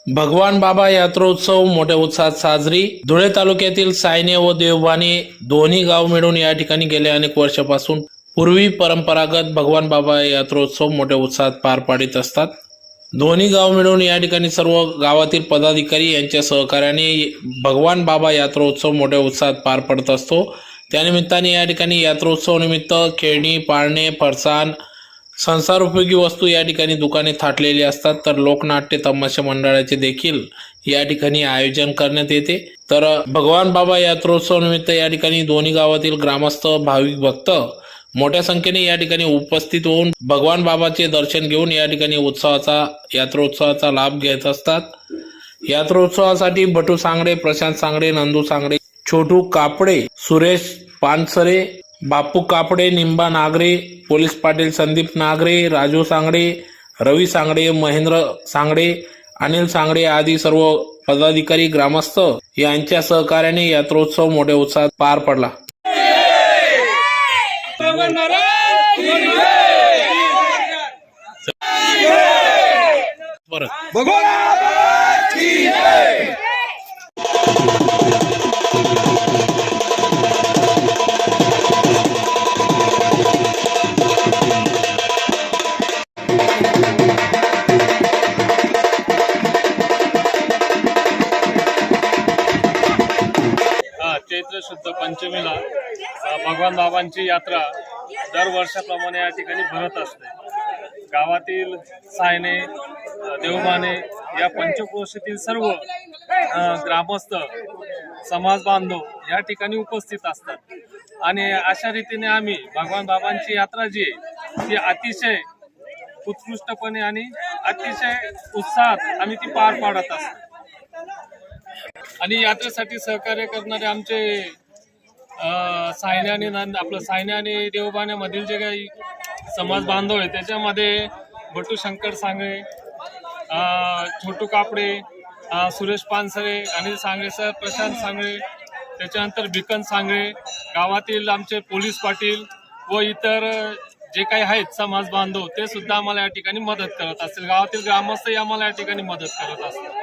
भगवान बाबा यात्रोत्सव मोठ्या उत्साहात साजरी. धुळे तालुक्यातील सायने व देवबाने दोन्ही गाव मिळून या ठिकाणी गेल्या अनेक वर्षापासून पूर्वी परंपरागत भगवान बाबा यात्रोत्सव मोठ्या उत्साहात पार पाडित असतात. दोन्ही गाव मिळून या ठिकाणी सर्व गावातील पदाधिकारी यांच्या सहकार्याने भगवान बाबा यात्रोत्सव मोठ्या उत्साहात पार पडत असतो. त्यानिमित्ताने या ठिकाणी यात्रोत्सव निमित्त खेळणी, पाळणे, फरसाण, संसारोपयोगी वस्तू या ठिकाणी दुकाने थाटलेली असतात. तर लोकनाट्य तमाशा मंडळाचे देखील या ठिकाणी आयोजन करण्यात येते. तर भगवान बाबा यात्रोत्सव निमित्त या ठिकाणी दोन्ही गावातील ग्रामस्थ, भाविक भक्त मोठ्या संख्येने या ठिकाणी उपस्थित होऊन भगवान बाबाचे दर्शन घेऊन या ठिकाणी यात्रोत्सवाचा लाभ घेत असतात. यात्रोत्सवासाठी बटू सांगडे, प्रशांत सांगडे, नंदू सांगडे, छोटू कापडे, सुरेश पानसरे, बापू कापडे, निंबा नागरे, पोलीस पाटील संदीप नागरे, राजू सांगडे, रवी सांगडे, महेंद्र सांगडे, अनिल सांगडे आदी सर्व पदाधिकारी, ग्रामस्थ यांच्या सहकार्याने यात्रोत्सव मोठ्या उत्साहात पार पडला. चैत्र शुद्ध पंचमीला भगवान बाबांची यात्रा दरवर्षाप्रमाणे या ठिकाणी भरत असते. गावातील सायने, देवबाने या पंचक्रोशीतील सर्व ग्रामस्थ, समाज बांधव या ठिकाणी उपस्थित असतात आणि अशा रीतीने आम्ही भगवान बाबांची यात्रा जी आहे ती अतिशय उत्कृष्टपणे आणि अतिशय उत्साहात आम्ही ती पार पाडत असतो. आणि यात्रेसाठी सहकार्य करणारे आमचे सायने आणि देवबाण्यामधील जे काही समाज बांधव आहे त्याच्यामध्ये बटू शंकर सांगळे, छोटू कापडे, सुरेश पानसरे, अनिल सांगळे सर, प्रशांत सांगळे, त्याच्यानंतर बिकन सांगळे, गावातील आमचे पोलीस पाटील व इतर जे काही आहेत समाज बांधव ते सुद्धा आम्हाला या ठिकाणी मदत करत असतील. गावातील ग्रामस्थही आम्हाला या ठिकाणी मदत करत असतील.